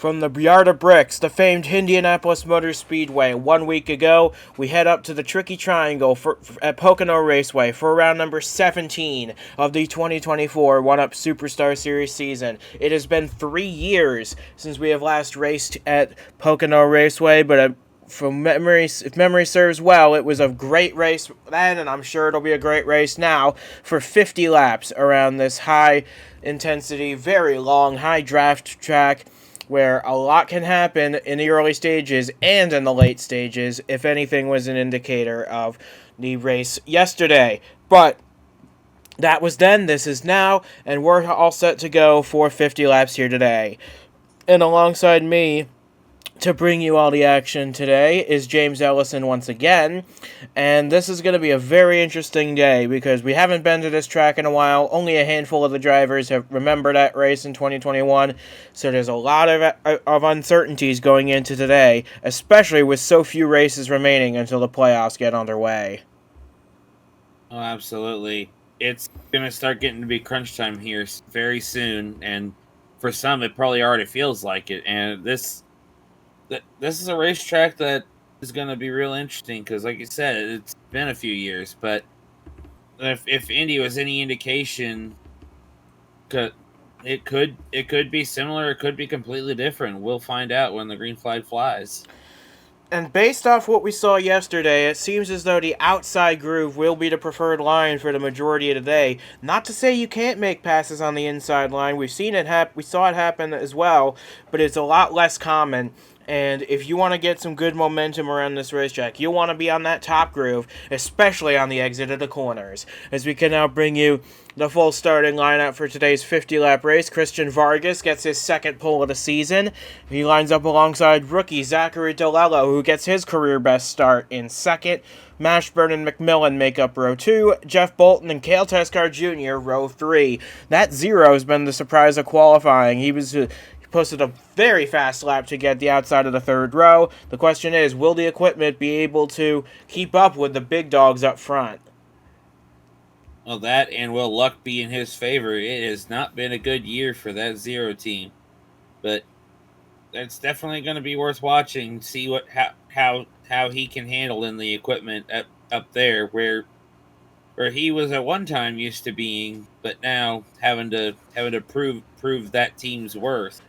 From the Yard of Bricks, the famed Indianapolis Motor Speedway, 1 week ago, we head up to the Tricky Triangle at Pocono Raceway for round number 17 of the 2024 One-Up Superstar Series season. It has been 3 years since we have last raced at Pocono Raceway, but from memory, if memory serves well, it was a great race then, and I'm sure it'll be a great race now for 50 laps around this high-intensity, very long, high-draft track, where a lot can happen in the early stages and in the late stages, if anything was an indicator of the race yesterday. But that was then, this is now, and we're all set to go for 50 laps here today. And alongside me, to bring you all the action today, is James Ellison once again, and this is going to be a very interesting day because we haven't been to this track in a while. Only a handful of the drivers have remembered that race in 2021, so there's a lot of uncertainties going into today, especially with so few races remaining until the playoffs get underway. Oh, absolutely. It's going to start getting to be crunch time here very soon, and for some it probably already feels like it, and this is a racetrack that is going to be real interesting because, like you said, it's been a few years. But if Indy was any indication, it could be similar. It could be completely different. We'll find out when the green flag flies. And based off what we saw yesterday, it seems as though the outside groove will be the preferred line for the majority of the day. Not to say you can't make passes on the inside line. We've seen it happen. We saw it happen as well, but it's a lot less common. And if you want to get some good momentum around this racetrack, you'll want to be on that top groove, especially on the exit of the corners. As we can now bring you the full starting lineup for today's 50-lap race. Christian Vargas gets his second pole of the season. He lines up alongside rookie Zachary DeLello, who gets his career best start in second. Mashburn and McMillan make up row 2. Jeff Bolton and Cale Tescar Jr. row 3. That 0 has been the surprise of qualifying. He posted a very fast lap to get the outside of the third row. The question is, will the equipment be able to keep up with the big dogs up front? Well, that and will luck be in his favor? It has not been a good year for that 0 team, but it's definitely going to be worth watching. See how he can handle in the equipment up there, where he was at one time used to being, but now having to prove that team's worth.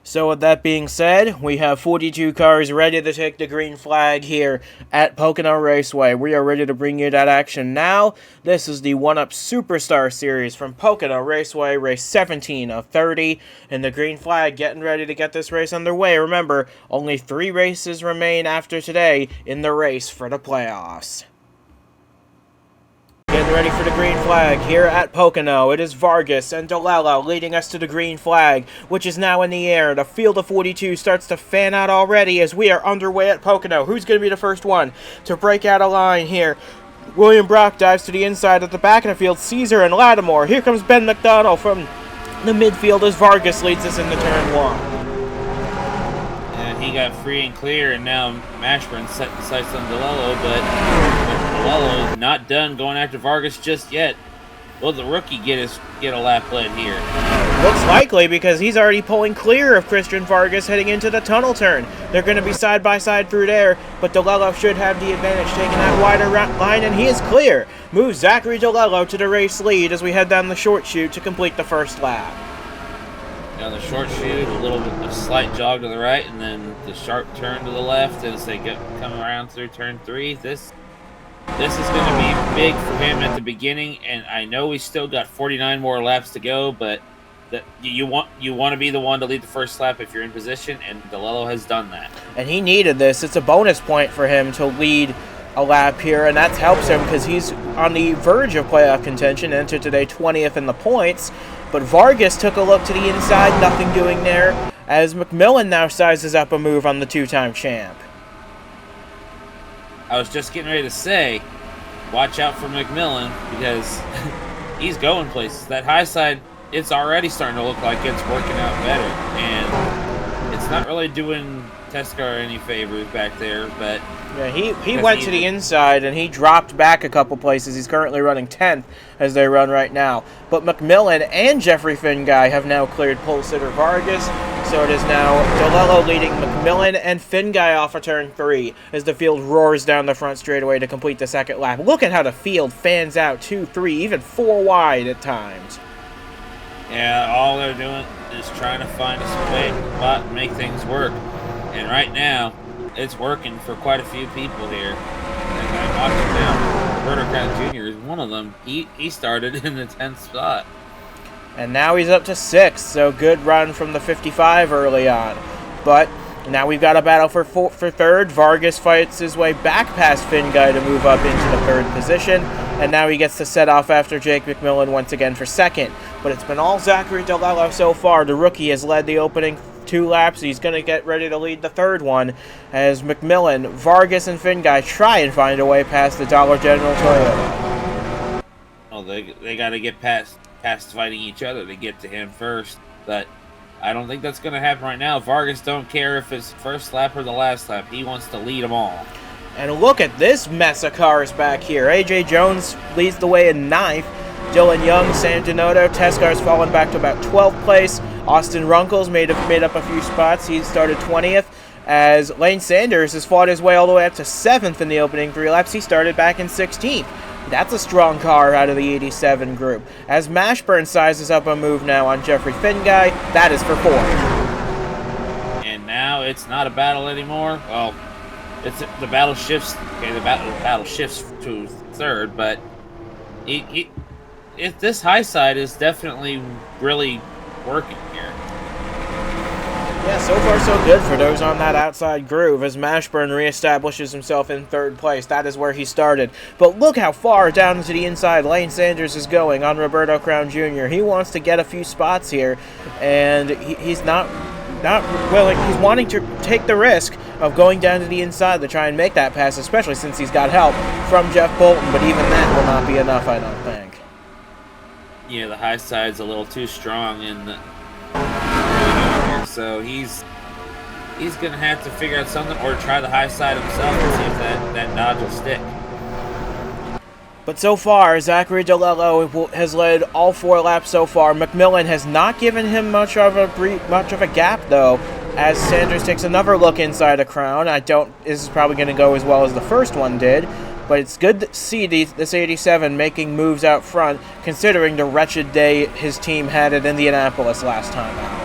So with that being said, we have 42 cars ready to take the green flag here at Pocono Raceway. We are ready to bring you that action now. This is the One-Up Superstar Series from Pocono Raceway, race 17 of 30. And the green flag getting ready to get this race underway. Remember, only 3 races remain after today in the race for the playoffs. Getting ready for the green flag here at Pocono. It is Vargas and DeLello leading us to the green flag, which is now in the air. The field of 42 starts to fan out already as we are underway at Pocono. Who's going to be the first one to break out a line here? William Brock dives to the inside at the back of the field. Caesar and Lattimore. Here comes Ben McDonald from the midfield as Vargas leads us into turn 1. And he got free and clear, and now Mashburn set the sights on DeLello, but DeLello not done going after Vargas just yet. Will the rookie get a lap led here? Looks likely, because he's already pulling clear of Christian Vargas heading into the tunnel turn. They're going to be side by side through there, but DeLello should have the advantage, taking that wider line, and he is clear. Moves Zachary DeLello to the race lead as we head down the short chute to complete the first lap. Down the short chute, a slight jog to the right, and then the sharp turn to the left as they come around through turn 3. This is going to be big for him at the beginning, and I know we still got 49 more laps to go, but you want to be the one to lead the first lap if you're in position, and DeLello has done that. And he needed this. It's a bonus point for him to lead a lap here, and that helps him because he's on the verge of playoff contention, entered today 20th in the points. But Vargas took a look to the inside, nothing doing there, as McMillan now sizes up a move on the 2-time champ. I was just getting ready to say, watch out for McMillan, because he's going places. That high side, it's already starting to look like it's working out better. And it's not really doing Teskar any favors back there, but yeah, he went to the inside and he dropped back a couple places. He's currently running 10th as they run right now. But McMillan and Jeffrey Finguy have now cleared pole sitter Vargas, so it is now DeLello leading McMillan and Finguy off of turn 3 as the field roars down the front straightaway to complete the second lap. Look at how the field fans out 2, 3, even 4 wide at times. Yeah, all they're doing is trying to find a spot and make things work. And right now, it's working for quite a few people here. And I'm watching now, Roberto Crown Jr. is one of them. He started in the 10th spot. And now he's up to 6th, so good run from the 55 early on. But now we've got a battle for 3rd. Vargas fights his way back past Finguy to move up into the 3rd position. And now he gets to set off after Jake McMillan once again for 2nd. But it's been all Zachary DeLello so far. The rookie has led the opening 2 laps. He's going to get ready to lead the 3rd one as McMillan, Vargas, and Finguy try and find a way past the Dollar General Toyota. Oh, they got to get past fighting each other to get to him first. But I don't think that's going to happen right now. Vargas don't care if it's first lap or the last lap. He wants to lead them all. And look at this mess of cars back here. AJ Jones leads the way in 9th. Dylan Young, Sam Donato, Tescar's fallen back to about 12th place. Austin Runkles made up a few spots. He started 20th. As Lane Sanders has fought his way all the way up to 7th in the opening 3 laps. He started back in 16th. That's a strong car out of the 87 group. As Mashburn sizes up a move now on Jeffrey Finguy, that is for 4th. And now it's not a battle anymore. Well, the battle shifts. Okay, the battle shifts to 3rd, but this high side is definitely really working here. Yeah, so far so good for those on that outside groove as Mashburn reestablishes himself in 3rd place. That is where he started. But look how far down to the inside Lane Sanders is going on Roberto Crown Jr. He wants to get a few spots here, and he's not willing. He's wanting to take the risk of going down to the inside to try and make that pass, especially since he's got help from Jeff Bolton, but even that will not be enough, I don't think. Yeah, the high side's a little too strong in the so he's gonna have to figure out something or try the high side himself and see if that dodge will stick. But so far, Zachary DeLello has led all 4 laps so far. McMillan has not given him much of a gap though, as Sanders takes another look inside a Crown. This is probably going to go as well as the first one did, but it's good to see this 87 making moves out front, considering the wretched day his team had at Indianapolis last time out.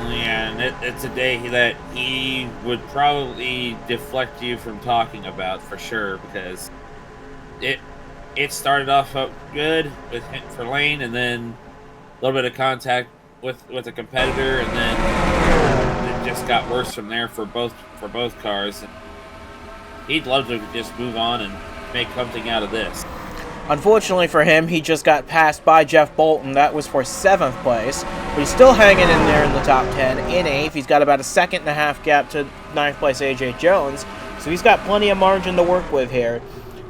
Yeah, and it's a day that he would probably deflect you from talking about for sure, because it started off good for Lane, and then a little bit of contact with a competitor, and then it just got worse from there for both cars. He'd love to just move on and make something out of this. Unfortunately for him, he just got passed by Jeff Bolton. That was for 7th place. But he's still hanging in there in the top 10. In 8th, he's got about a 2.5 gap to 9th place AJ Jones. So he's got plenty of margin to work with here.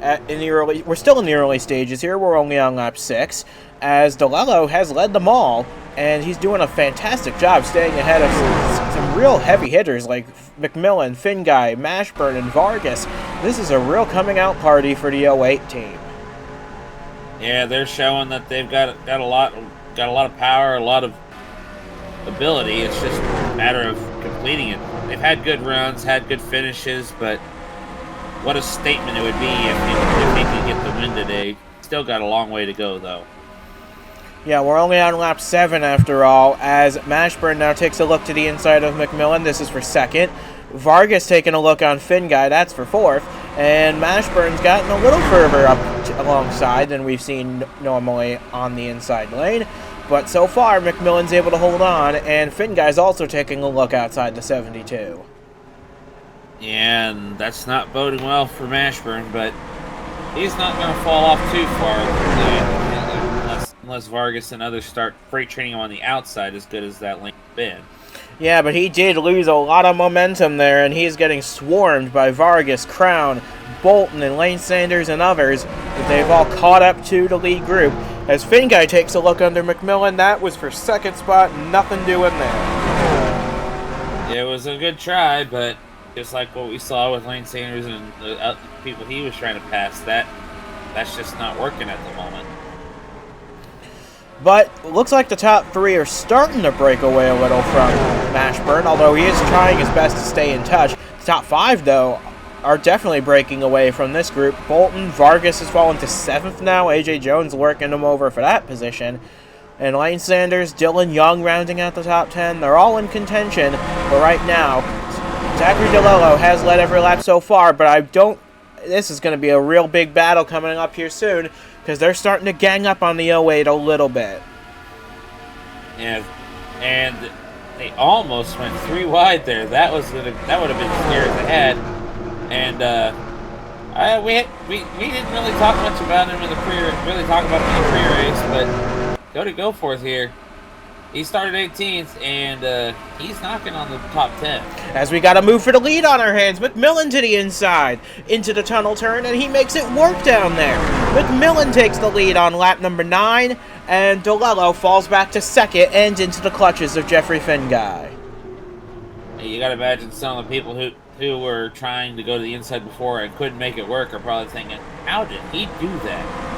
We're still in the early stages here. We're only on lap 6. As DeLello has led them all. And he's doing a fantastic job staying ahead of some real heavy hitters like McMillan, Finguy, Mashburn, and Vargas. This is a real coming out party for the 08 team. Yeah, they're showing that they've got a lot of power, a lot of ability. It's just a matter of completing it. They've had good runs, had good finishes, but what a statement it would be if they could get the win today. Still got a long way to go, though. Yeah, we're only on lap 7 after all, as Mashburn now takes a look to the inside of McMillan. This is for 2nd. Vargas taking a look on Finguy. That's for 4th. And Mashburn's gotten a little further up alongside than we've seen normally on the inside lane. But so far, McMillan's able to hold on, and Finguy's also taking a look outside the 72. Yeah, and that's not boding well for Mashburn, but he's not going to fall off too far unless Vargas and others start freight training him on the outside as good as that lane's been. Yeah, but he did lose a lot of momentum there, and he's getting swarmed by Vargas, Crown, Bolton, and Lane Sanders and others. They've all caught up to the lead group. As Finguy takes a look under McMillan, that was for 2nd spot, nothing doing there. It was a good try, but just like what we saw with Lane Sanders and the people he was trying to pass, that's just not working at the moment. But looks like the top three are starting to break away a little from Mashburn, although he is trying his best to stay in touch. The top five, though, are definitely breaking away from this group. Bolton, Vargas has fallen to 7th now. A.J. Jones working him over for that position. And Lane Sanders, Dylan Young rounding out the top 10. They're all in contention. But right now, Zachary DeLello has led every lap so far, but this is going to be a real big battle coming up here soon, because they're starting to gang up on the 08 a little bit. Yeah, and they almost went 3 wide there. That would have been scary if they had. And we didn't really talk much about him in the pre-race, but Cody Goforth here. He started 18th, and he's knocking on the top 10. As we got a move for the lead on our hands, McMillan to the inside, into the tunnel turn, and he makes it work down there. McMillan takes the lead on lap number 9, and DeLello falls back to 2nd and into the clutches of Jeffrey Finguy. You got to imagine some of the people who were trying to go to the inside before and couldn't make it work are probably thinking, how did he do that?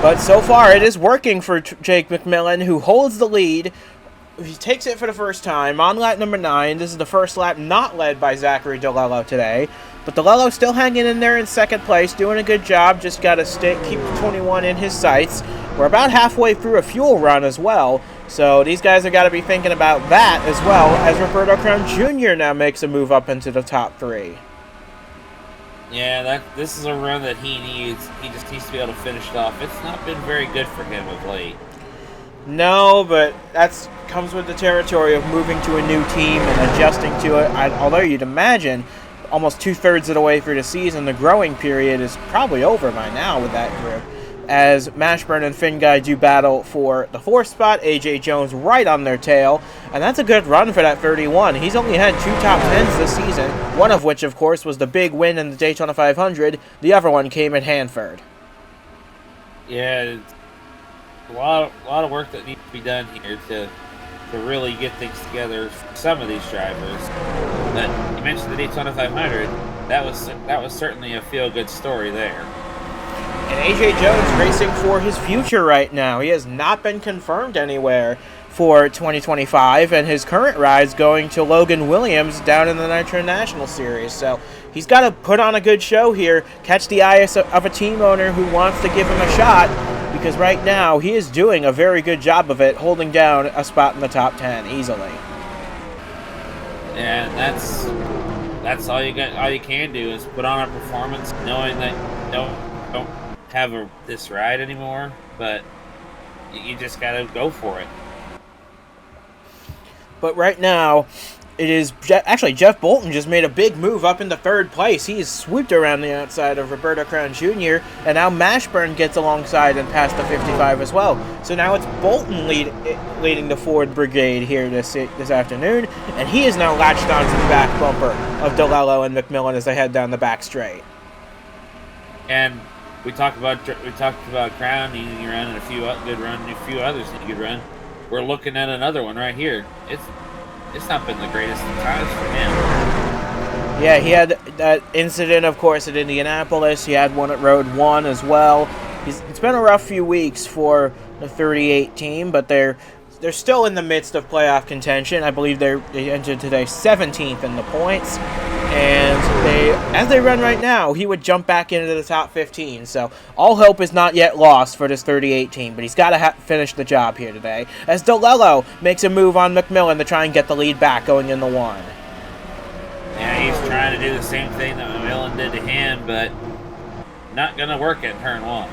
But so far, it is working for Jake McMillan, who holds the lead. He takes it for the first time on lap number 9. This is the first lap not led by Zachary DeLello today. But DeLello still hanging in there in 2nd place, doing a good job. Just got to keep 21 in his sights. We're about halfway through a fuel run as well. So these guys have got to be thinking about that as well, as Roberto Crown Jr. now makes a move up into the top 3. Yeah, this is a run that he needs. He just needs to be able to finish it off. It's not been very good for him of late. No, but that comes with the territory of moving to a new team and adjusting to it. Although you'd imagine almost 2/3 of the way through the season, the growing period is probably over by now with that group. As Mashburn and Finguy do battle for the 4th spot, A.J. Jones right on their tail, and that's a good run for that 31. He's only had 2 top 10s this season, one of which, of course, was the big win in the Daytona 500. The other one came at Hanford. Yeah, it's a lot of work that needs to be done here to really get things together for some of these drivers. But you mentioned the Daytona 500. That was certainly a feel-good story there. And A.J. Jones racing for his future right now. He has not been confirmed anywhere for 2025, and his current ride's going to Logan Williams down in the Nitro National Series. So he's got to put on a good show here, catch the eye of a team owner who wants to give him a shot, because right now he is doing a very good job of it, holding down a spot in the top 10 easily. And that's all you got. All you can do is put on a performance, knowing that don't have this ride anymore, but you just gotta go for it. But right now, it is actually Jeff Bolton just made a big move up into 3rd place. He is swooped around the outside of Roberto Crown Jr., and now Mashburn gets alongside and past the 55 as well. So now it's Bolton leading the Ford Brigade here this afternoon, and he is now latched onto the back bumper of DeLello and McMillan as they head down the back straight. And we talked about Crown needing to run and a few others need to run. We're looking at another one right here. It's not been the greatest of times for him. Yeah, he had that incident, of course, at Indianapolis. He had one at Road 1 as well. It's been a rough few weeks for the 38 team, but they're still in the midst of playoff contention. I believe they entered today 17th in the points. And as they run right now, he would jump back into the top 15. So all hope is not yet lost for this 38 team, but he's got to finish the job here today. As DeLello makes a move on McMillan to try and get the lead back going in the 1. Yeah, he's trying to do the same thing that McMillan did to him, but not going to work at turn 1.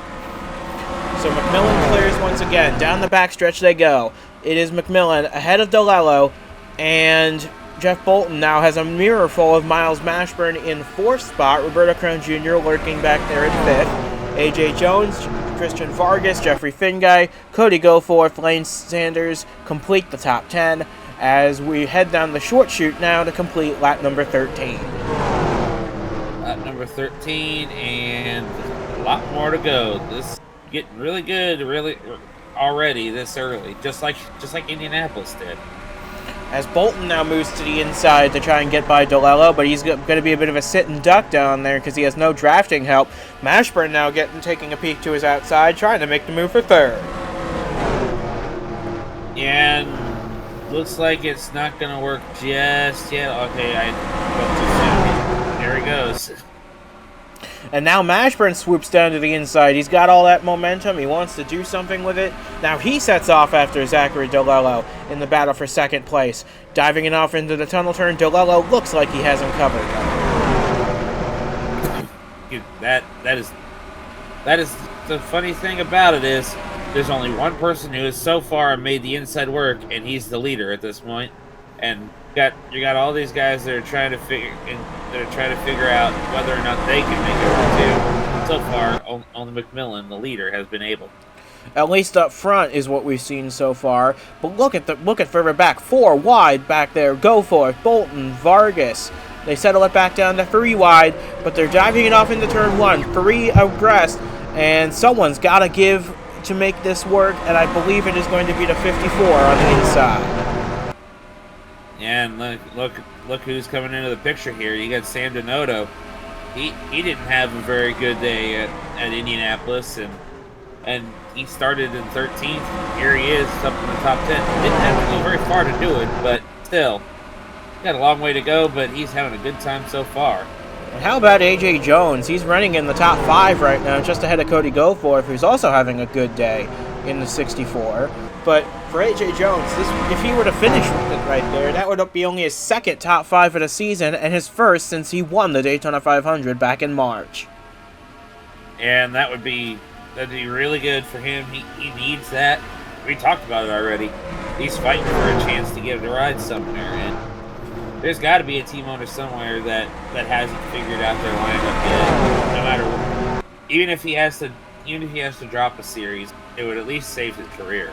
So McMillan clears once again. Down the backstretch they go. It is McMillan ahead of DeLello, and Jeff Bolton now has a mirror full of Miles Mashburn in 4th spot. Roberto Crown Jr. lurking back there in 5th. A.J. Jones, Christian Vargas, Jeffrey Finguy, Cody Goforth, Lane Sanders complete the top 10 as we head down the short chute now to complete lap number 13. Lap number 13, and a lot more to go. This is getting really good, really already this early, just like Indianapolis did. As Bolton now moves to the inside to try and get by DeLello, but he's going to be a bit of a sit and duck down there because he has no drafting help. Mashburn now taking a peek to his outside, trying to make the move for third. And looks like it's not going to work just yet. Okay, I spoke too soon. There he goes. And now Mashburn swoops down to the inside. He's got all that momentum. He wants to do something with it. Now he sets off after Zachary DeLello in the battle for second place. Diving it off into the tunnel turn, DeLello looks like he has him covered. Dude, that is the funny thing about it is there's only one person who has so far made the inside work, and he's the leader at this point. And you got all these guys that are trying to figure out whether or not they can make it too. So far, only McMillan, the leader, has been able. At least up front is what we've seen so far. But look at further back. 4 wide back there. Goforth, Bolton, Vargas. They settle it back down to 3 wide, but they're diving it off into turn 1. 3 abreast, and someone's got to give to make this work, and I believe it is going to be the 54 on the inside. And look who's coming into the picture here. You got Sam Donato. He didn't have a very good day at Indianapolis, and he started in 13th. Here he is up in the top 10. Didn't have to go very far to do it, but still, got a long way to go. But he's having a good time so far. And how about AJ Jones? He's running in the top 5 right now, just ahead of Cody Goforth, who's also having a good day in the 64. But for AJ Jones, if he were to finish with it right there, that would be only his second top 5 of the season and his first since he won the Daytona 500 back in March. And that'd be really good for him. He needs that. We talked about it already. He's fighting for a chance to get a ride somewhere, and there's got to be a team owner somewhere that hasn't figured out their lineup yet. No matter what, even if he has to drop a series, it would at least save his career.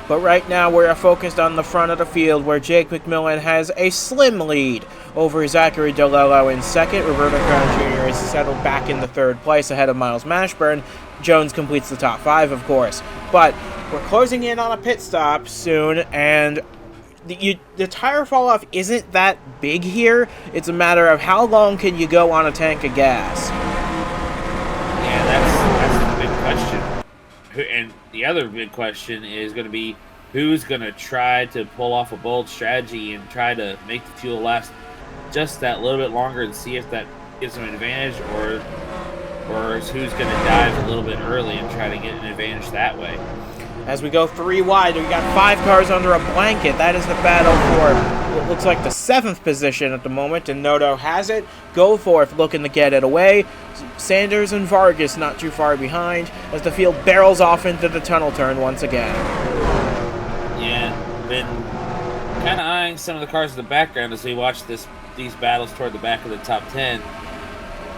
But right now we're focused on the front of the field where Jake McMillan has a slim lead over Zachary DeLello in second. Roberto Crown Jr. is settled back in the 3rd place ahead of Miles Mashburn. Jones completes the top 5, of course. But we're closing in on a pit stop soon, and the tire fall-off isn't that big here. It's a matter of how long can you go on a tank of gas. Yeah, that's the big question. And the other big question is going to be who's going to try to pull off a bold strategy and try to make the fuel last just that little bit longer and see if that gives them an advantage, or is who's going to dive a little bit early and try to get an advantage that way. As we go 3 wide, we got 5 cars under a blanket. That is the battle for what looks like the 7th position at the moment, and Noto has it. Goforth looking to get it away. Sanders and Vargas not too far behind as the field barrels off into the tunnel turn once again. Yeah, been kind of eyeing some of the cars in the background as we watch these battles toward the back of the top 10.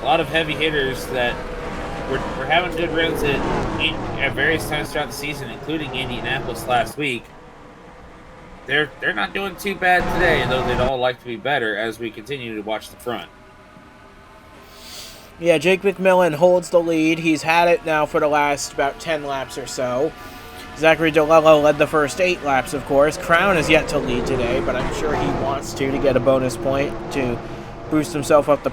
A lot of heavy hitters that we're having good runs at various times throughout the season, including Indianapolis last week. They're not doing too bad today, though they'd all like to be better as we continue to watch the front. Yeah, Jake McMillan holds the lead. He's had it now for the last about 10 laps or so. Zachary DeLello led the first 8 laps, of course. Crown is yet to lead today, but I'm sure he wants to get a bonus point to boost himself up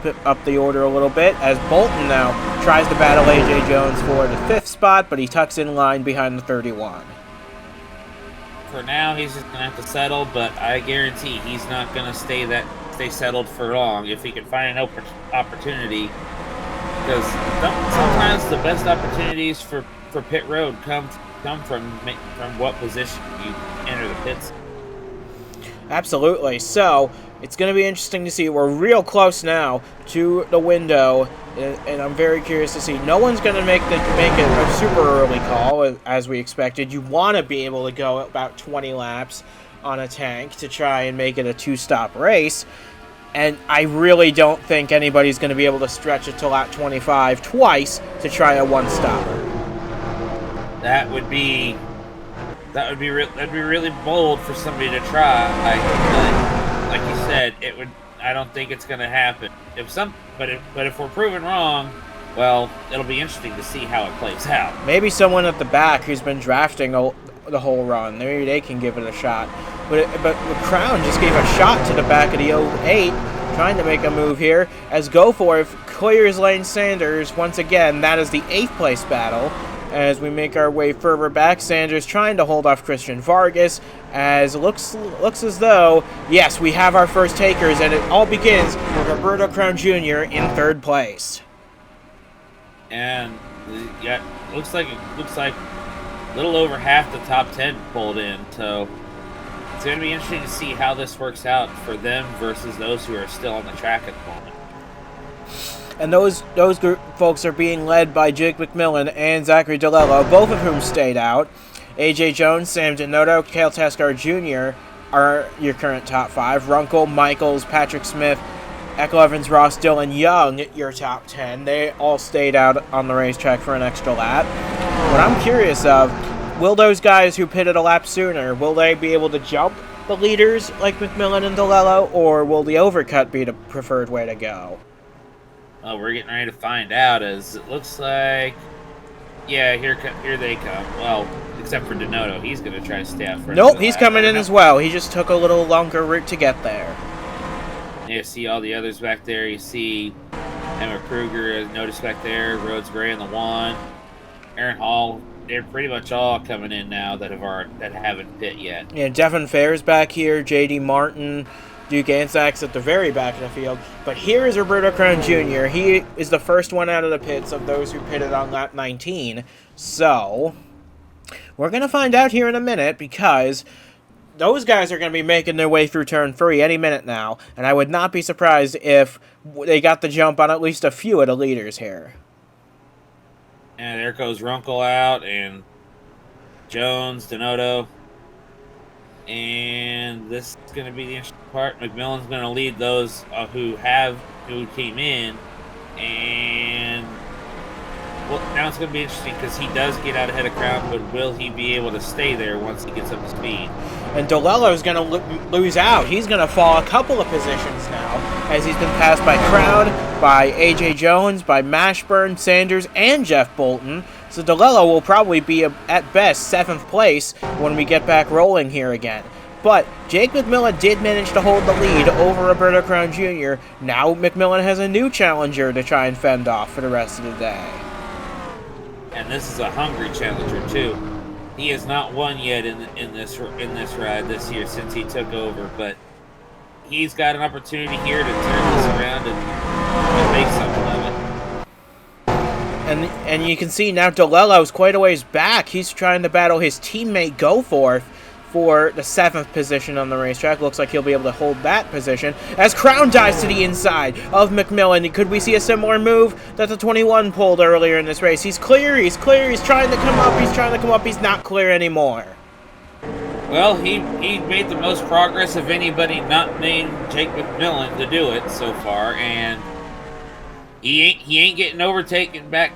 the order a little bit, as Bolton now tries to battle AJ Jones for the 5th spot, but he tucks in line behind the 31. For now, he's just going to have to settle, but I guarantee he's not going to stay settled for long if he can find an opportunity, because sometimes the best opportunities for pit road come from what position you enter the pits. Absolutely. So it's going to be interesting to see. We're real close now to the window, and I'm very curious to see. No one's going to make it a super early call, as we expected. You want to be able to go about 20 laps on a tank to try and make it a 2-stop race, and I really don't think anybody's going to be able to stretch it to lap 25 twice to try a 1-stopper. That'd be really bold for somebody to try. Like you said, it would. I don't think it's going to happen. But if we're proven wrong, well, it'll be interesting to see how it plays out. Maybe someone at the back who's been drafting the whole run, maybe they can give it a shot. but Crown just gave a shot to the back of the 08, trying to make a move here, as Goforth clears Lane Sanders once again. That is the 8th place battle. As we make our way further back, Sanders trying to hold off Christian Vargas, as looks as though, yes, we have our first takers, and it all begins with Roberto Crown Jr. in 3rd place. And yeah, looks like a little over half the top 10 pulled in, so it's going to be interesting to see how this works out for them versus those who are still on the track at the moment. And those folks are being led by Jake McMillan and Zachary DeLello, both of whom stayed out. AJ Jones, Sam Denoto, Cale Taskar Jr. are your current top 5. Runkle, Michaels, Patrick Smith, Echo Evans, Ross, Dylan Young, your top 10. They all stayed out on the racetrack for an extra lap. What I'm curious of, will those guys who pitted a lap sooner, will they be able to jump the leaders like McMillan and DeLello, or will the overcut be the preferred way to go? Well, we're getting ready to find out, as it looks like, yeah, here they come. Well, except for Denoto, he's going to try to stay out front. Nope, he's coming in as well. He just took a little longer route to get there. You see all the others back there. You see Emma Kruger, notice back there, Rhodes Gray in the 1, Aaron Hall. They're pretty much all coming in now that haven't pit yet. Yeah, Devin Fair's back here, J.D. Martin, Duke Anzacs at the very back of the field. But here is Roberto Crown Jr. He is the first one out of the pits of those who pitted on lap 19. So, we're going to find out here in a minute, because those guys are going to be making their way through turn 3 any minute now. And I would not be surprised if they got the jump on at least a few of the leaders here. And there goes Runkle out, and Jones, Denoto. And this is going to be the interesting part. McMillan's going to lead those who came in. And well, now it's going to be interesting, because he does get out ahead of Crown, but will he be able to stay there once he gets up to speed? And DeLello's going to lose out. He's going to fall a couple of positions now, as he's been passed by Crown, by A.J. Jones, by Mashburn, Sanders, and Jeff Bolton. So DeLello will probably be, at best, 7th place when we get back rolling here again. But Jake McMillan did manage to hold the lead over Roberto Crown Jr. Now McMillan has a new challenger to try and fend off for the rest of the day. And this is a hungry challenger, too. He has not won yet in this ride this year since he took over, but he's got an opportunity here to turn this around and make something of it. And you can see now DeLello's quite a ways back. He's trying to battle his teammate Goforth for the 7th position on the racetrack. Looks like he'll be able to hold that position as Crown dives to the inside of McMillan. Could we see a similar move that the 21 pulled earlier in this race? He's clear, he's trying to come up, he's not clear anymore. Well, he made the most progress of anybody not named Jake McMillan to do it so far, and he ain't getting overtaken back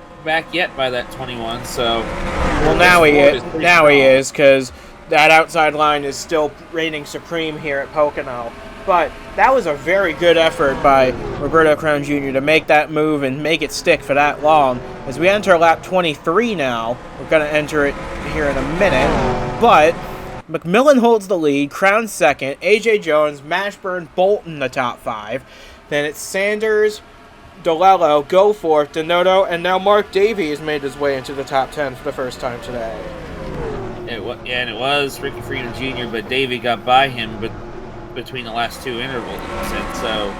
yet by that 21, so... Well, now he is, because that outside line is still reigning supreme here at Pocono. But that was a very good effort by Roberto Crown Jr. to make that move and make it stick for that long. As we enter lap 23 now, we're going to enter it here in a minute, but McMillan holds the lead, Crown 2nd, A.J. Jones, Mashburn, Bolton the top 5. Then it's Sanders, DeLello, Goforth, Denoto, and now Mark Davey has made his way into the top 10 for the first time today. It was Ricky Freedom Jr., but Davey got by him between the last 2 intervals, and so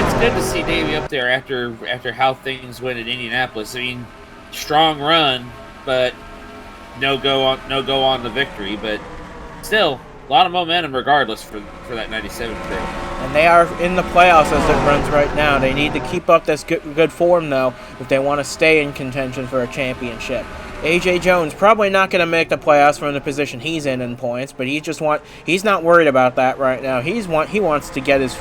it's good to see Davey up there after how things went at Indianapolis. I mean, strong run, but no go on the victory, but still a lot of momentum regardless for that 97 crew. And they are in the playoffs as it runs right now. They need to keep up this good form, though, if they want to stay in contention for a championship. A.J. Jones probably not going to make the playoffs from the position he's in points, but he's not worried about that right now. He wants to get his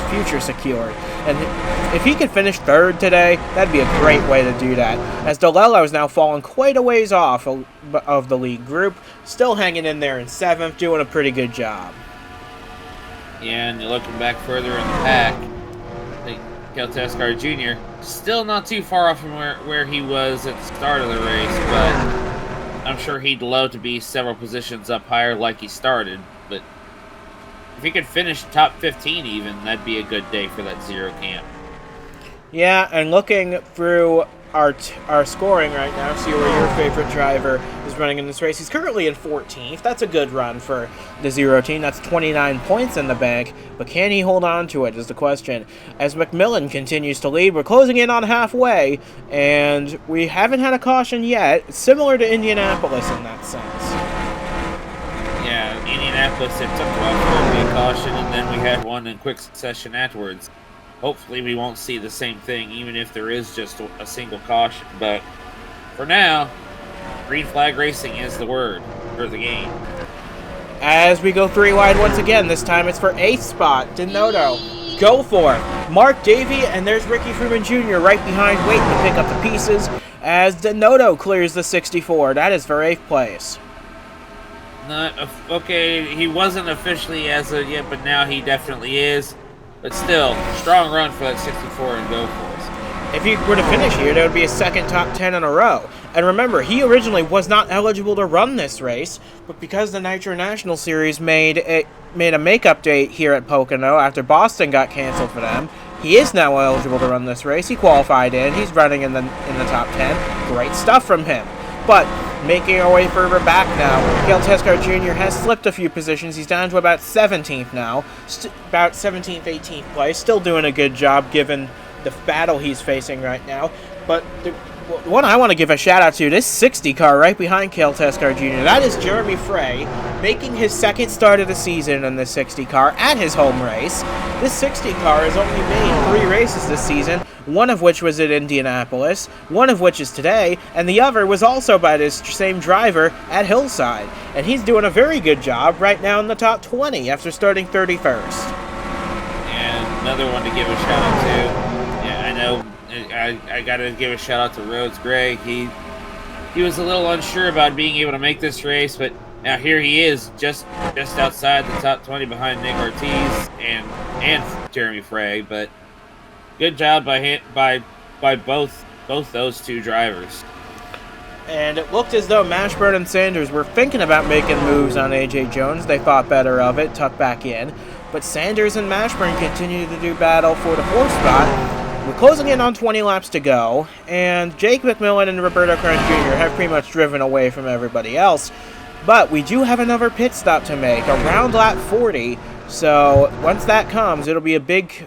future secured. And if he could finish 3rd today, that'd be a great way to do that. As DeLello is now falling quite a ways off of the lead group, still hanging in there in 7th, doing a pretty good job. Yeah, and you're looking back further in the pack, I think Cale Taskar Jr. still not too far off from where he was at the start of the race, but I'm sure he'd love to be several positions up higher like he started. if he could finish top 15 even, that'd be a good day for that zero camp. Yeah, and looking through our scoring right now, see where your favorite driver is running in this race. He's currently in 14th. That's a good run for the Zero team. That's 29 points in the bank, but can he hold on to it is the question. As McMillan continues to lead, we're closing in on halfway, and we haven't had a caution yet. Similar to Indianapolis in that sense. Yeah, Indianapolis, it took a while for there to be a caution, and then we had one in quick succession afterwards. Hopefully we won't see the same thing, even if there is just a single caution. But for now, green flag racing is the word for the game. As we go 3 wide once again, this time it's for 8th spot. Denoto, go for it. Mark Davey, and there's Ricky Freeman Jr. right behind, waiting to pick up the pieces as Denoto clears the 64. That is for 8th place. Okay, he wasn't officially as of yet, but now he definitely is. But still, strong run for that 64 and go for us. If he were to finish here, that would be a second top 10 in a row. And remember, he originally was not eligible to run this race, but because the Nitro National Series made a makeup date here at Pocono after Boston got canceled for them, he is now eligible to run this race. He qualified in. He's running in the top 10. Great stuff from him. But making our way further back now, Cale Teskar Jr. has slipped a few positions. He's down to about 17th now, about 17th, 18th place. Still doing a good job given the battle he's facing right now. But the one I want to give a shout out to, this 60 car right behind Cale Teskar Jr. That is Jeremy Frey, making his second start of the season in the 60 car at his home race. This 60 car has only made 3 races this season, one of which was at Indianapolis, one of which is today, and the other was also by this same driver at Hillside. And he's doing a very good job right now in the top 20 after starting 31st. And another one to give a shout out to, yeah, I know, I gotta give a shout out to Rhodes Gray. He was a little unsure about being able to make this race, but now here he is, just outside the top 20 behind Nick Ortiz and Jeremy Frey. But good job by both those two drivers. And it looked as though Mashburn and Sanders were thinking about making moves on A.J. Jones. They thought better of it, tucked back in. But Sanders and Mashburn continue to do battle for the 4th spot. We're closing in on 20 laps to go, and Jake McMillan and Roberto Crown Jr. have pretty much driven away from everybody else. But we do have another pit stop to make, around lap 40. So once that comes, it'll be a big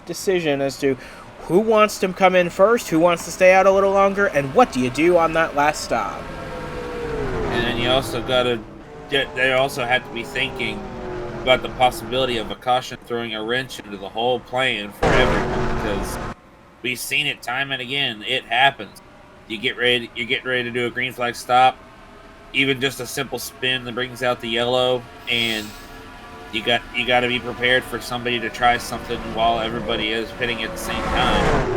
decision as to who wants to come in first, who wants to stay out a little longer, and what do you do on that last stop. And then you also they also have to be thinking about the possibility of a caution throwing a wrench into the whole plan for everyone, because we've seen it time and again. It happens. You get ready to do a green flag stop, even just a simple spin that brings out the yellow, and you got to be prepared for somebody to try something while everybody is pitting at the same time.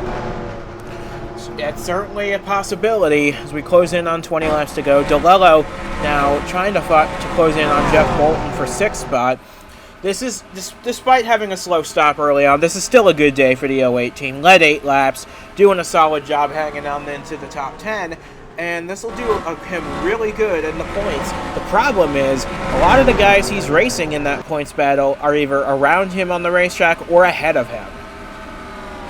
So that's certainly a possibility as we close in on 20 laps to go. DeLello now trying to close in on Jeff Bolton for 6th spot. This is, despite having a slow stop early on, this is still a good day for the 08 team. Led 8 laps, doing a solid job hanging on into the top 10. And this will do him really good in the points. The problem is, a lot of the guys he's racing in that points battle are either around him on the racetrack or ahead of him.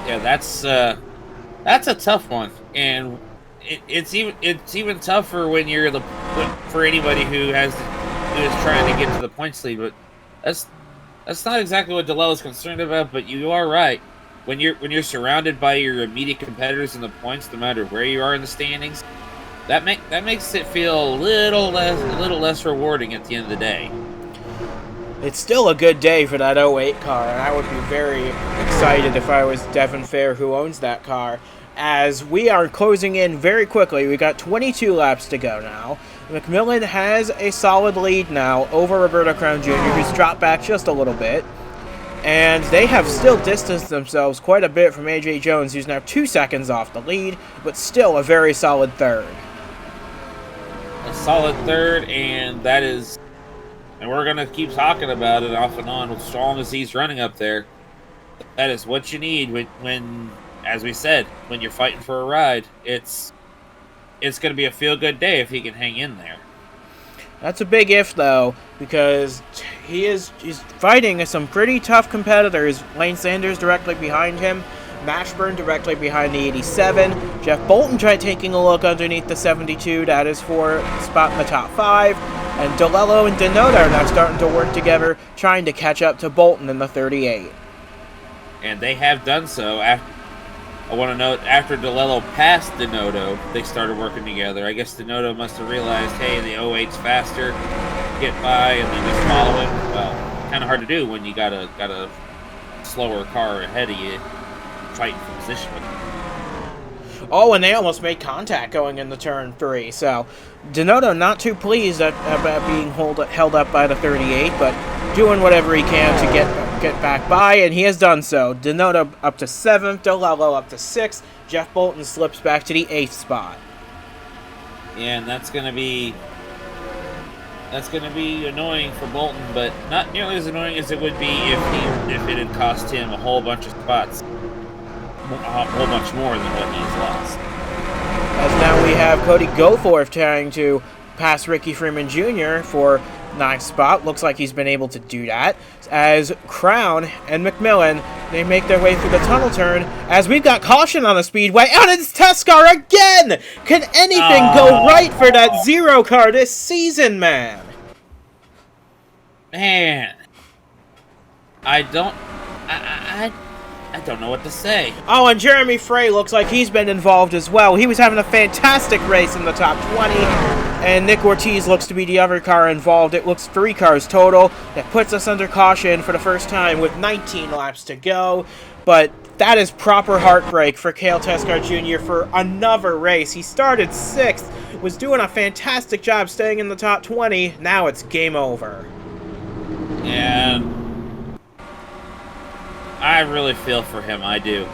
Yeah, that's a tough one, and it's even tougher when you're for anybody who is trying to get to the points lead. But that's not exactly what DeLello's concerned about. But you are right. When you're surrounded by your immediate competitors in the points, no matter where you are in the standings, that makes it feel a little less rewarding at the end of the day. It's still a good day for that 08 car, and I would be very excited if I was Devin Fair, who owns that car. As we are closing in very quickly, we got 22 laps to go now. McMillan has a solid lead now over Roberto Crown Jr., who's dropped back just a little bit. And they have still distanced themselves quite a bit from A.J. Jones, who's now 2 seconds off the lead, but still a very solid 3rd. A solid 3rd, and that is... And we're going to keep talking about it off and on as long as he's running up there. That is what you need when, as we said, when you're fighting for a ride. It's going to be a feel-good day if he can hang in there. That's a big if, though, because he's fighting some pretty tough competitors. Lane Sanders directly behind him, Mashburn directly behind the 87. Jeff Bolton tried taking a look underneath the 72. That is for a spot in the top 5. And DeLello and Denoda are now starting to work together, trying to catch up to Bolton in the 38. And they have done so. I want to note, after DeLello passed Denodo, they started working together. I guess Denodo must have realized, hey, the 08's faster, get by, and then just follow him. Well, kind of hard to do when you got a slower car ahead of you, fighting for position with them. Oh, and they almost made contact going into turn 3. So, Denodo not too pleased about being held up by the 38, but doing whatever he can to get back by, and he has done so. Denodo up to 7th, DeLello up to 6th. Jeff Bolton slips back to the 8th spot. Yeah, and that's gonna be annoying for Bolton, but not nearly as annoying as it would be if it had cost him a whole bunch of spots, a whole bunch more than what he's lost. As now we have Cody Goforth trying to pass Ricky Freeman Jr. for 9th spot. Looks like he's been able to do that. As Crown and McMillan, they make their way through the tunnel turn. As we've got caution on the speedway, and it's Teskar again! Can anything go right for that 0 car this season, man? Man, I don't know what to say. Oh, and Jeremy Frey looks like he's been involved as well. He was having a fantastic race in the top 20. And Nick Ortiz looks to be the other car involved. It looks 3 cars total. That puts us under caution for the first time with 19 laps to go. But that is proper heartbreak for Cale Teskar Jr. for another race. He started 6th, was doing a fantastic job staying in the top 20. Now it's game over. And I really feel for him, I do.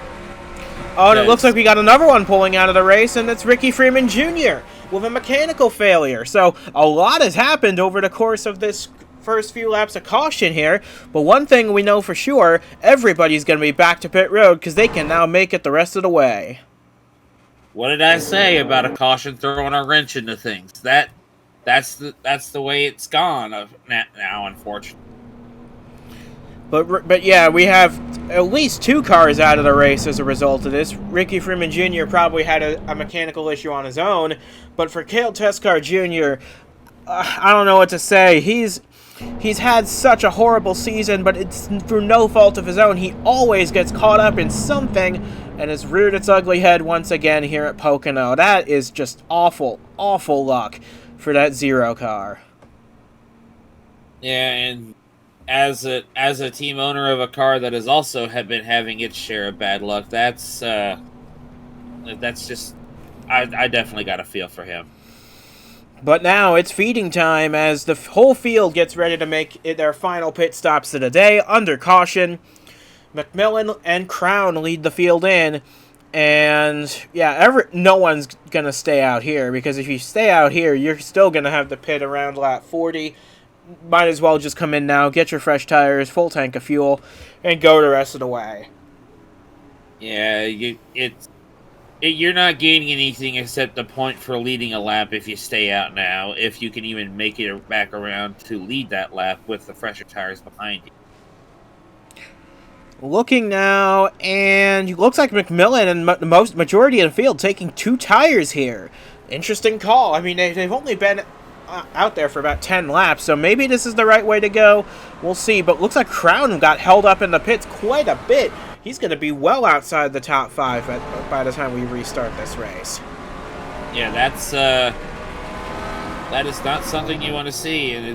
Oh, and it looks like we got another one pulling out of the race, and it's Ricky Freeman Jr. with a mechanical failure. So a lot has happened over the course of this first few laps of caution here. But one thing we know for sure, everybody's going to be back to pit road because they can now make it the rest of the way. What did I say about a caution throwing a wrench into things? That's the way it's gone now, unfortunately. But yeah, we have at least 2 cars out of the race as a result of this. Ricky Freeman Jr. probably had a mechanical issue on his own, but for Cale Teskar Jr., I don't know what to say. He's had such a horrible season, but it's through no fault of his own. He always gets caught up in something and has reared its ugly head once again here at Pocono. That is just awful, awful luck for that 0 car. Yeah, and as a team owner of a car that has also been having its share of bad luck, that's just I definitely got a feel for him. But now it's feeding time as the whole field gets ready to make their final pit stops of the day under caution. McMillan and Crown lead the field in, and yeah, no one's gonna stay out here, because if you stay out here, you're still gonna have to pit around lap 40. Might as well just come in now, get your fresh tires, full tank of fuel, and go the rest of the way. Yeah, you're not gaining anything except a point for leading a lap if you stay out now, if you can even make it back around to lead that lap with the fresher tires behind you. Looking now, and it looks like McMillan and the majority of the field taking 2 tires here. Interesting call. I mean, they've only been out there for about 10 laps, so maybe this is the right way to go. We'll see, but looks like Crown got held up in the pits quite a bit. He's going to be well outside the top 5 by the time we restart this race. Yeah, that is not something you want to see, and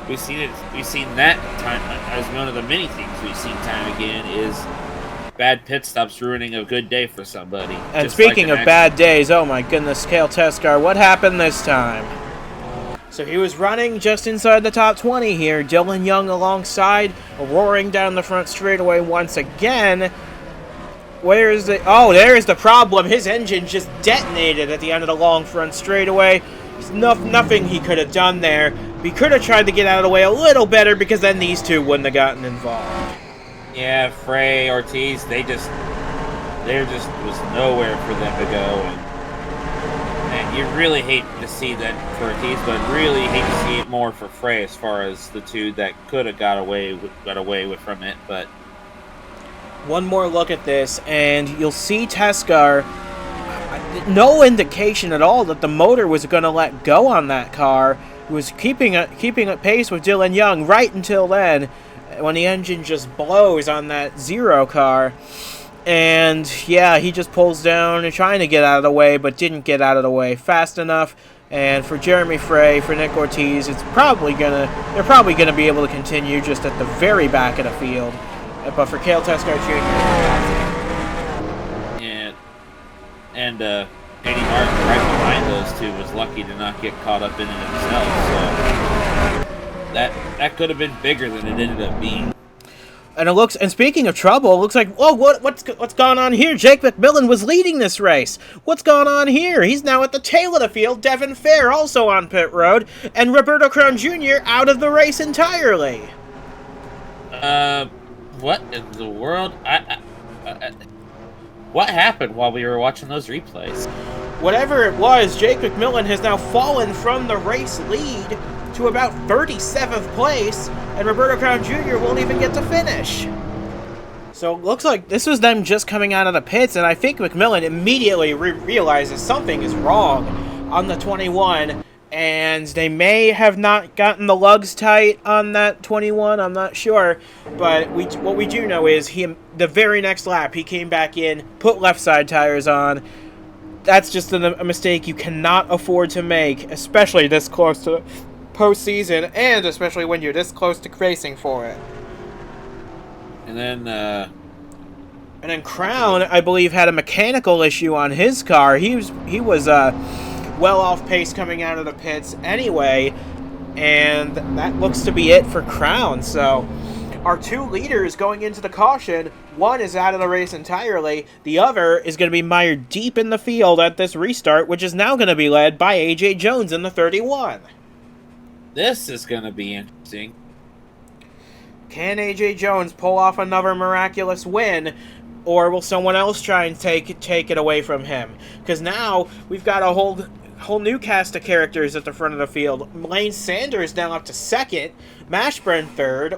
we've seen that time as one of the many things we've seen time again is bad pit stops ruining a good day for somebody. And speaking of bad days, oh my goodness, Cale Teskar, what happened this time? So he was running just inside the top 20 here. Dylan Young alongside, roaring down the front straightaway once again. There's the problem. His engine just detonated at the end of the long front straightaway. There's nothing he could have done there. He could have tried to get out of the way a little better, because then these two wouldn't have gotten involved. Yeah, Frey, Ortiz, there just was nowhere for them to go. And you really hate to see that for Ortiz, but really hate to see it more for Frey as far as the two that could have got away with from it. But one more look at this, and you'll see Teskar. No indication at all that the motor was going to let go on that car. It was keeping a pace with Dylan Young right until then, when the engine just blows on that Zero car. And yeah, he just pulls down and trying to get out of the way, but didn't get out of the way fast enough. And for Jeremy Frey, for Nick Ortiz, they're probably gonna be able to continue just at the very back of the field. But for Cale Teskar Jr. And Eddie Martin right behind those two was lucky to not get caught up in it himself. So that could have been bigger than it ended up being. And speaking of trouble, it looks like, oh, what's going on here? Jake McMillan was leading this race. What's going on here? He's now at the tail of the field. Devin Fair also on pit road, and Roberto Crown Jr. out of the race entirely. What in the world? What happened while we were watching those replays? Whatever it was, Jake McMillan has now fallen from the race lead to about 37th place, and Roberto Crown Jr. won't even get to finish. So it looks like this was them just coming out of the pits, and I think McMillan immediately realizes something is wrong on the 21, and they may have not gotten the lugs tight on that 21, I'm not sure, but what we do know is the very next lap he came back in, put left side tires on. That's just a mistake you cannot afford to make, especially this close to postseason, and especially when you're this close to racing for it. And then Crown, I believe, had a mechanical issue on his car. He was well off pace coming out of the pits anyway, and that looks to be it for Crown. So our two leaders going into the caution, one is out of the race entirely, the other is going to be mired deep in the field at this restart, which is now going to be led by AJ Jones in the 31. This is going to be interesting. Can AJ Jones pull off another miraculous win, or will someone else try and take it away from him? Because now we've got a whole new cast of characters at the front of the field. Lane Sanders now up to second, Mashburn third,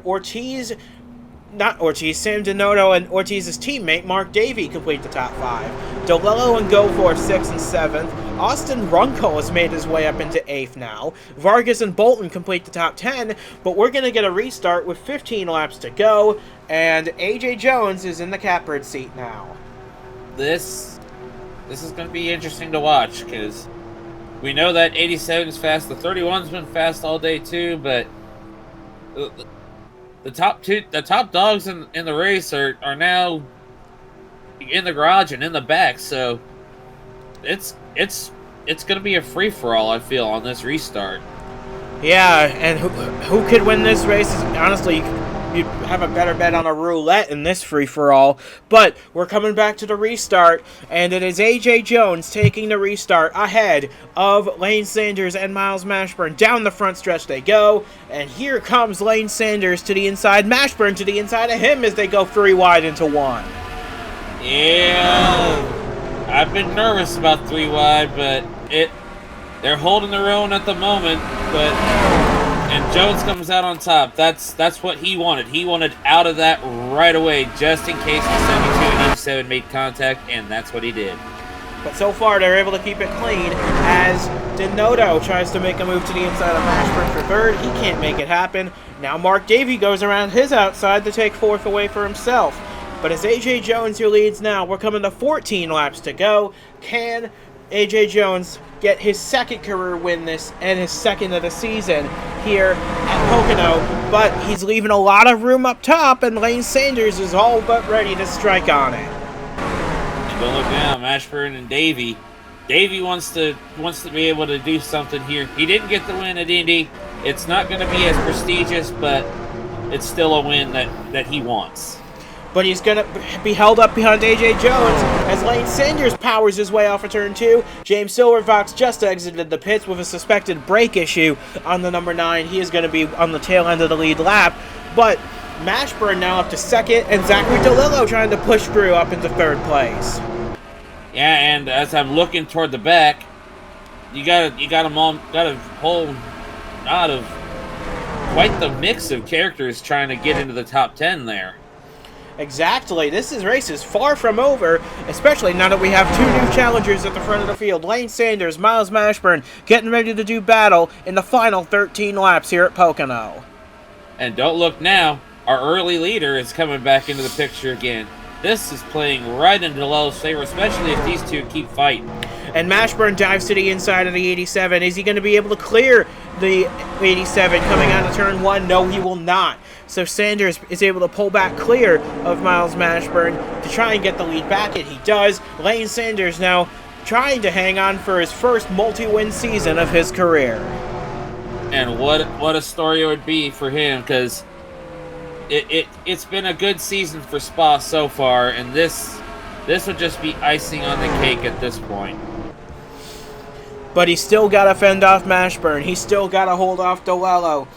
Sam Donato and Ortiz's teammate Mark Davey complete the top 5. DeLillo and Goforth 6th and 7th. Austin Runkle has made his way up into 8th now. Vargas and Bolton complete the top 10, but we're going to get a restart with 15 laps to go, and AJ Jones is in the catbird seat now. This is going to be interesting to watch, because we know that 87 is fast, the 31's been fast all day too, but the top dogs in the race are now in the garage and in the back, so it's going to be a free-for-all, I feel, on this restart. Yeah, and who could win this race? Honestly, you'd have a better bet on a roulette in this free-for-all. But we're coming back to the restart, and it is AJ Jones taking the restart ahead of Lane Sanders and Miles Mashburn. Down the front stretch they go, and here comes Lane Sanders to the inside, Mashburn to the inside of him as they go 3 wide into 1. Yeah, I've been nervous about 3 wide, but they're holding their own at the moment, and Jones comes out on top. That's what he wanted. He wanted out of that right away, just in case the 72 and 87 made contact, and that's what he did. But so far, they're able to keep it clean as Denoto tries to make a move to the inside of Mashburn for 3rd. He can't make it happen. Now Mark Davey goes around his outside to take 4th away for himself. But it's AJ Jones who leads now. We're coming to 14 laps to go. Can AJ Jones get his 2nd career win this and his 2nd of the season here at Pocono? But he's leaving a lot of room up top, and Lane Sanders is all but ready to strike on it. And don't look now, Mashburn and Davey. Davey wants to be able to do something here. He didn't get the win at Indy. It's not going to be as prestigious, but it's still a win that he wants. But he's going to be held up behind AJ Jones as Lane Sanders powers his way off of turn 2. James Silverfox just exited the pits with a suspected brake issue on the number 9. He is going to be on the tail end of the lead lap. But Mashburn now up to 2nd, and Zachary DeLillo trying to push through up into 3rd place. Yeah, and as I'm looking toward the back, you got them all, got a whole lot of quite the mix of characters trying to get into the top 10 there. Exactly. Race is far from over, especially now that we have two new challengers at the front of the field. Lane Sanders, Miles Mashburn, getting ready to do battle in the final 13 laps here at Pocono. And don't look now, our early leader is coming back into the picture again. This is playing right into Lowell's favor, especially if these two keep fighting. And Mashburn dives to the inside of the 87. Is he going to be able to clear the 87 coming out of turn 1? No, he will not. So Sanders is able to pull back clear of Miles Mashburn to try and get the lead back, and he does. Lane Sanders now trying to hang on for his first multi-win season of his career. And what a story it would be for him, because it's been a good season for Spa so far, and this would just be icing on the cake at this point. But he's still got to fend off Mashburn. He's still got to hold off Dolello.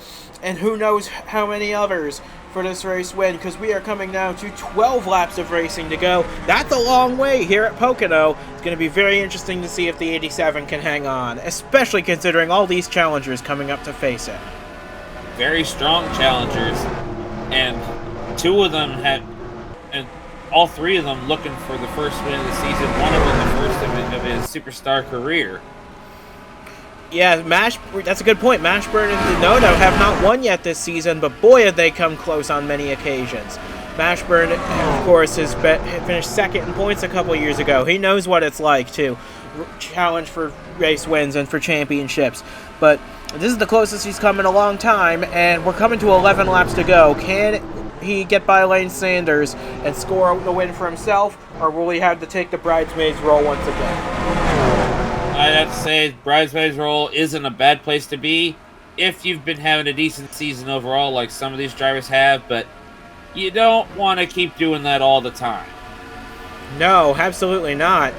And who knows how many others for this race win, because we are coming now to 12 laps of racing to go. That's a long way here at Pocono. It's going to be very interesting to see if the 87 can hang on, especially considering all these challengers coming up to face it. Very strong challengers, and two of them had, and all three of them looking for the first win of the season. One of them the first of his superstar career. Yeah, that's a good point. Mashburn and Denoto have not won yet this season, but boy, have they come close on many occasions. Mashburn, of course, has finished second in points a couple years ago. He knows what it's like to challenge for race wins and for championships. But this is the closest he's come in a long time, and we're coming to 11 laps to go. Can he get by Lane Sanders and score the win for himself, or will he have to take the bridesmaid's role once again? I'd have to say bridesmaid's role isn't a bad place to be if you've been having a decent season overall like some of these drivers have, but you don't want to keep doing that all the time. No, absolutely not.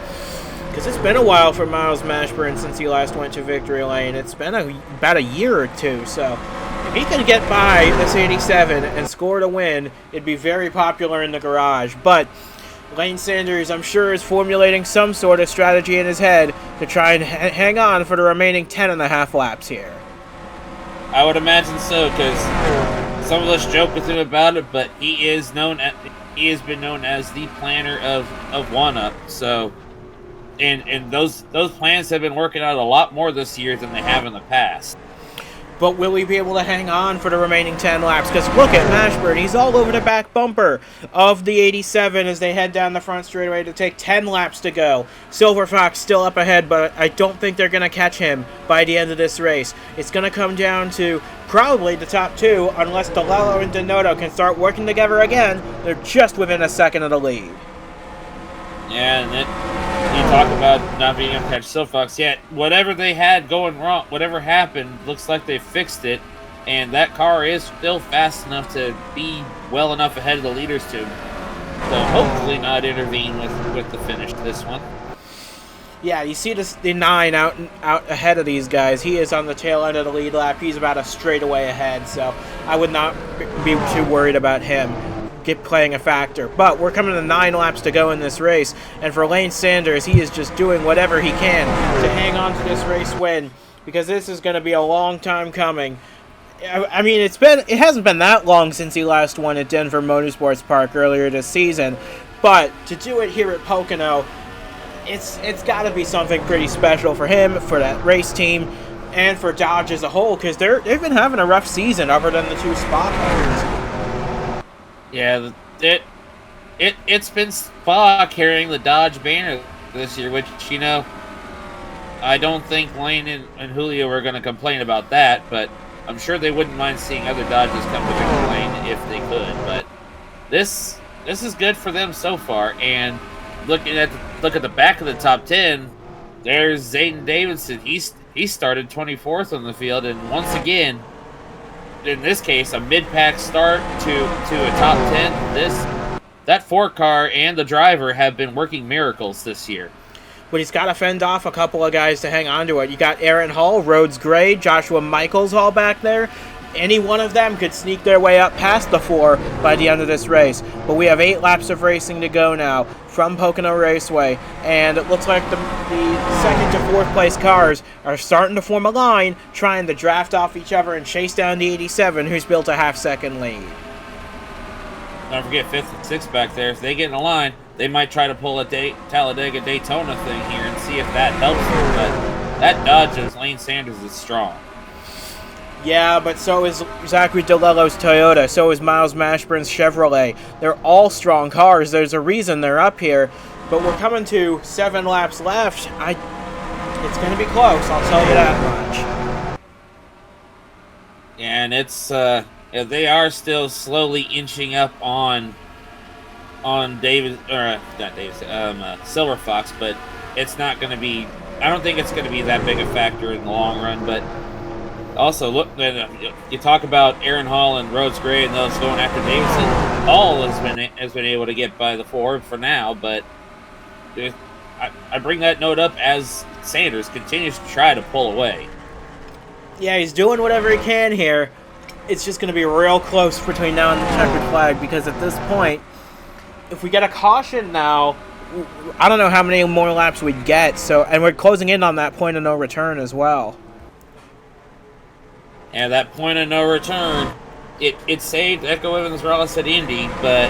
Because it's been a while for Miles Mashburn since he last went to Victory Lane. It's been about a year or two, so if he can get by this 87 and score to win, it'd be very popular in the garage. But Lane Sanders, I'm sure, is formulating some sort of strategy in his head to try and hang on for the remaining 10.5 laps here. I would imagine so, because some of us joke with him about it, but he has been known as the planner of one-up. So, and those plans have been working out a lot more this year than they have in the past. But will he be able to hang on for the remaining 10 laps? Because look at Mashburn. He's all over the back bumper of the 87 as they head down the front straightaway to take 10 laps to go. Silver Fox still up ahead, but I don't think they're going to catch him by the end of this race. It's going to come down to probably the top two, unless Dolello and Denoto can start working together again. They're just within a second of the lead. Yeah, and you talk about not being able to catch Silver Fox. Yeah, whatever they had going wrong, whatever happened, looks like they fixed it, and that car is still fast enough to be well enough ahead of the leaders to hopefully not intervene with the finish to this one. Yeah, you see the 9 out ahead of these guys. He is on the tail end of the lead lap. He's about a straightaway ahead, so I would not be too worried about him playing a factor. But we're coming to 9 laps to go in this race, and for Lane Sanders, he is just doing whatever he can to hang on to this race win, because this is going to be a long time coming. I mean, it hasn't been that long since he last won at Denver Motorsports Park earlier this season, but to do it here at Pocono, it's got to be something pretty special for him, for that race team, and for Dodge as a whole, because they've been having a rough season other than the 2 spot cars. Yeah, it's been Spa carrying the Dodge banner this year, which, I don't think Lane and Julio are going to complain about that, but I'm sure they wouldn't mind seeing other Dodges come to Victory Lane if they could. But this is good for them so far. And look at the back of the top 10, there's Zayden Davidson. He started 24th on the field, and once again, in this case, a mid-pack start to a top 10. That 4 car and the driver have been working miracles this year. But he's got to fend off a couple of guys to hang on to it. You got Aaron Hall, Rhodes Gray, Joshua Michaels all back there. any one of them could sneak their way up past the 4 by the end of this race. But we have 8 laps of racing to go now from Pocono Raceway, and it looks like the second to 4th place cars are starting to form a line, trying to draft off each other and chase down the 87, who's built a half-second lead. Don't forget 5th and 6th back there. If they get in a line, they might try to pull a Talladega Daytona thing here and see if that helps them. But that Dodge of Lane Sanders is strong. Yeah, but so is Zachary DeLello's Toyota, so is Miles Mashburn's Chevrolet. They're all strong cars. There's a reason they're up here. But we're coming to 7 laps left. It's going to be close, I'll tell you that much. And it's they are still slowly inching up on David, or not David, Silver Fox, but it's not going to be. I don't think it's going to be that big a factor in the long run, but. Also, look, you talk about Aaron Hall and Rhodes Gray and those going after Davidson. Hall has been able to get by the 4 for now, but I bring that note up as Sanders continues to try to pull away. Yeah, he's doing whatever he can here. It's just going to be real close between now and the checkered flag, because at this point, if we get a caution now, I don't know how many more laps we'd get. And we're closing in on that point of no return as well. And that point of no return, it saved Echo Evans-Morales at Indy, but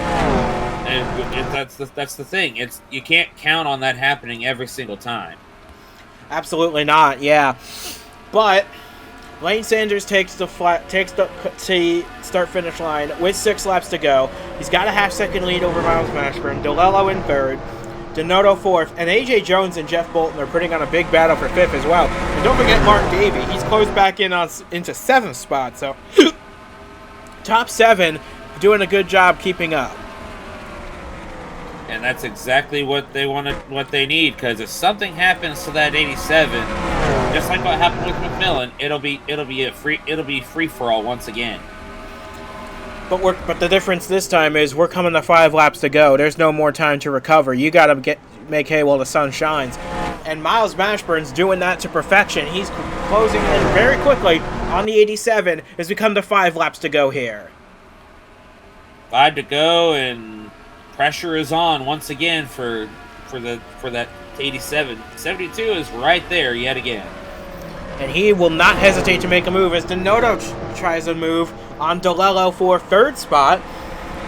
that's the thing. You can't count on that happening every single time. Absolutely not. Yeah, but Lane Sanders takes the start-finish line with 6 laps to go. He's got a half-second lead over Miles Mashburn, DeLello in 3rd. Donato 4th, and A.J. Jones and Jeff Bolton are putting on a big battle for 5th as well. And don't forget Mark Davey. He's closed back in into 7th spot, so top 7 doing a good job keeping up. And that's exactly what they need, because if something happens to that 87, just like what happened with McMillan, it'll be free for all once again. But the difference this time is we're coming to 5 laps to go. There's no more time to recover. You got to make hay while the sun shines. And Miles Mashburn's doing that to perfection. He's closing in very quickly on the 87 as we come to 5 laps to go here. 5 to go, and pressure is on once again for that 87. 72 is right there yet again. And he will not hesitate to make a move as Donato tries a move on DeLello for 3rd spot.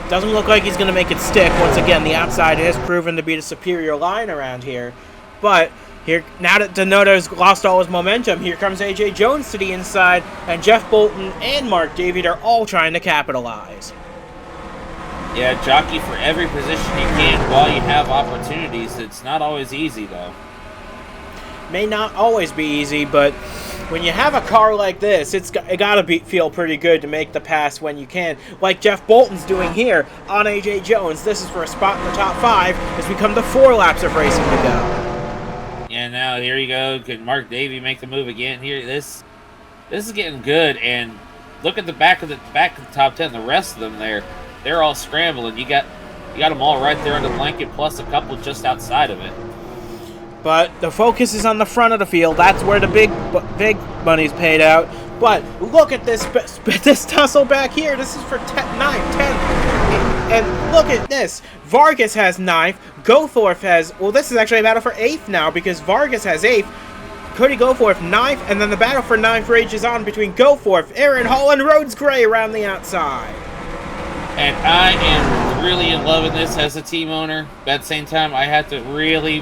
Doesn't look like he's going to make it stick. Once again, the outside has proven to be the superior line around here. But here, now that Donato's lost all his momentum, here comes A.J. Jones to the inside, and Jeff Bolton and Mark David are all trying to capitalize. Yeah, jockey for every position you can while you have opportunities. It's not always easy, though. May not always be easy, but when you have a car like this, it gotta feel pretty good to make the pass when you can, like Jeff Bolton's doing here on A.J. Jones. This is for a spot in the top 5 as we come to 4 laps of racing to go. Yeah, now here you go. Can Mark Davey make the move again here? This is getting good, and look at the back of the top 10. The rest of them they're all scrambling. You got them all right there under the blanket, plus a couple just outside of it. But the focus is on the front of the field. That's where the big money's paid out. But look at this tussle back here. This is for 9, 10. And look at this. Vargas has 9th. Goforth has... Well, this is actually a battle for 8th now because Vargas has 8th. Cody Goforth 9th. And then the battle for 9th rages on between Goforth, Aaron Hall, and Rhodes Gray around the outside. And I am really in love with this as a team owner. But at the same time, I have to really...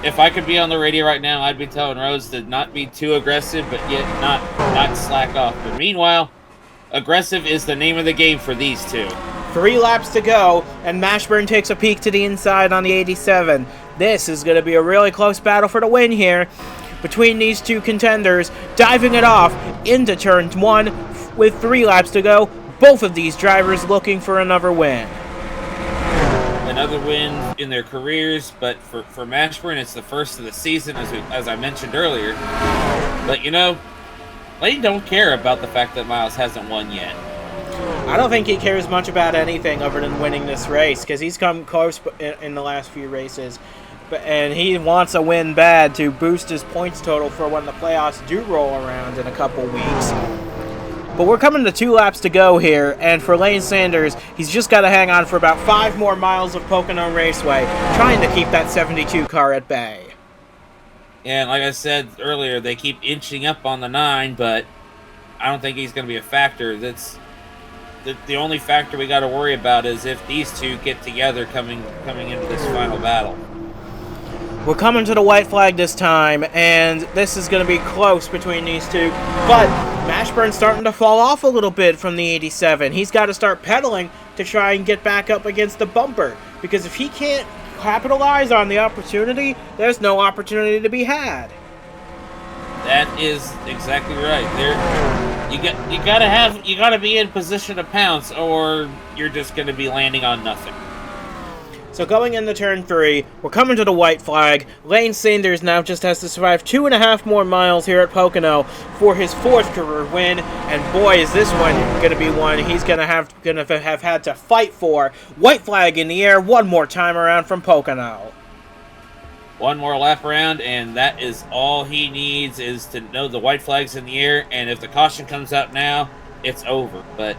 If I could be on the radio right now, I'd be telling Rhodes to not be too aggressive, but yet not slack off. But meanwhile, aggressive is the name of the game for these two. 3 laps to go, and Mashburn takes a peek to the inside on the 87. This is going to be a really close battle for the win here between these two contenders, diving it off into turn 1 with 3 laps to go. Both of these drivers looking for another win. Another win in their careers, but for Mashburn, it's the first of the season, as I mentioned earlier. But, Lane don't care about the fact that Miles hasn't won yet. I don't think he cares much about anything other than winning this race, because he's come close in the last few races. And he wants a win bad to boost his points total for when the playoffs do roll around in a couple weeks. But we're coming to 2 laps to go here, and for Lane Sanders, he's just got to hang on for about 5 more miles of Pocono Raceway, trying to keep that 72 car at bay. And like I said earlier, they keep inching up on the 9, but I don't think he's going to be a factor. That's the only factor we got to worry about is if these two get together coming into this final battle. We're coming to the white flag this time, and this is going to be close between these two. But Mashburn's starting to fall off a little bit from the 87. He's got to start pedaling to try and get back up against the bumper, because if he can't capitalize on the opportunity, there's no opportunity to be had. That is exactly right. You gotta be in position to pounce, or you're just gonna be landing on nothing. So going into turn 3, we're coming to the white flag. Lane Sanders now just has to survive 2.5 more miles here at Pocono for his 4th career win. And boy, is this one going to be one he's going to have had to fight for. White flag in the air, one more time around from Pocono. One more lap around, and that is all he needs, is to know the white flag's in the air. And if the caution comes out now, it's over. But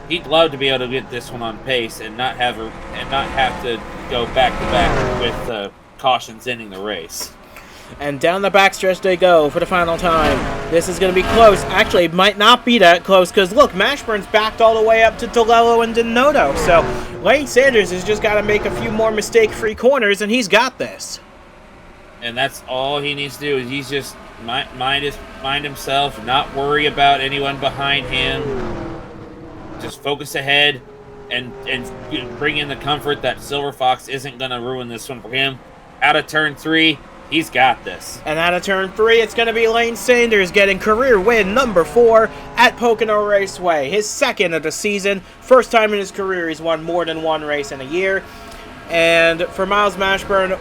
he'd love to be able to get this one on pace and not have to go back to back with cautions ending the race. And down the backstretch they go for the final time. This is going to be close. Actually, it might not be that close, because look, Mashburn's backed all the way up to DeLello and Denoto. So Lane Sanders has just got to make a few more mistake-free corners, and he's got this. And that's all he needs to do, is he's just mind himself, not worry about anyone behind him. Just focus ahead and bring in the comfort that Silver Fox isn't going to ruin this one for him. Out of turn 3, he's got this. And out of turn 3, it's going to be Lane Sanders getting career win number 4 at Pocono Raceway. His 2nd of the season. First time in his career he's won more than 1 race in a year. And for Miles Mashburn,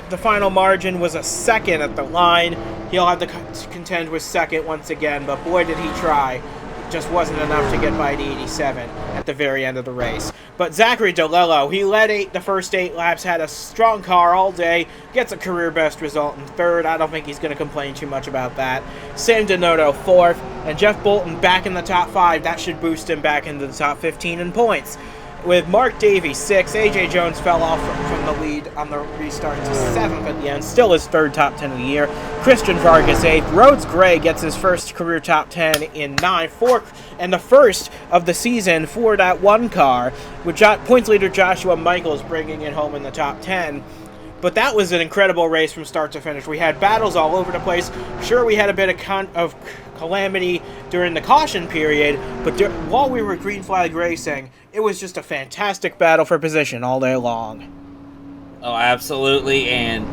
the final margin was a 2nd at the line. He'll have to contend with 2nd once again, but boy did he try. Just wasn't enough to get by the 87 at the very end of the race. But Zachary DeLello, he led the first 8 laps, had a strong car all day, gets a career best result in 3rd. I don't think he's going to complain too much about that. Sam Denoto 4th, and Jeff Bolton back in the top 5. That should boost him back into the top 15 in points. With Mark Davies 6th, AJ Jones fell off from the lead on the restart to 7th at the end, still his 3rd top 10 of the year. Christian Vargas 8th, Rhodes Gray gets his first career top 10 in 9, 4th, and the first of the season for that one car, with points leader Joshua Michaels bringing it home in the top 10. But that was an incredible race from start to finish. We had battles all over the place. Sure, we had a bit of calamity during the caution period, but while we were green flag racing, it was just a fantastic battle for position all day long. Oh, absolutely. And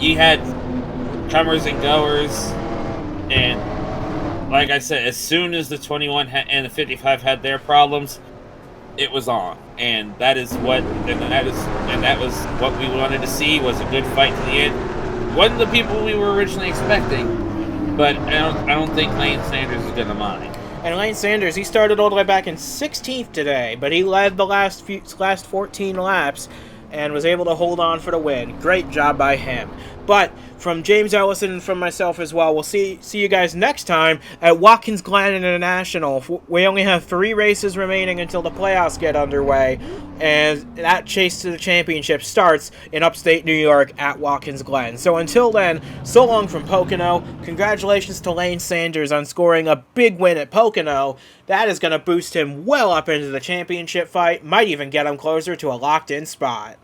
you had comers and goers, and like I said, as soon as the 21 and the 55 had their problems, it was on. And that was what we wanted to see, was a good fight to the end. Wasn't the people we were originally expecting, but I don't think Lane Sanders is gonna mind. And Lane Sanders, he started all the way back in 16th today, but he led the last 14 laps and was able to hold on for the win. Great job by him. But from James Ellison and from myself as well, we'll see you guys next time at Watkins Glen International. We only have 3 races remaining until the playoffs get underway, and that chase to the championship starts in upstate New York at Watkins Glen. So until then, so long from Pocono. Congratulations to Lane Sanders on scoring a big win at Pocono. That is going to boost him well up into the championship fight, might even get him closer to a locked-in spot.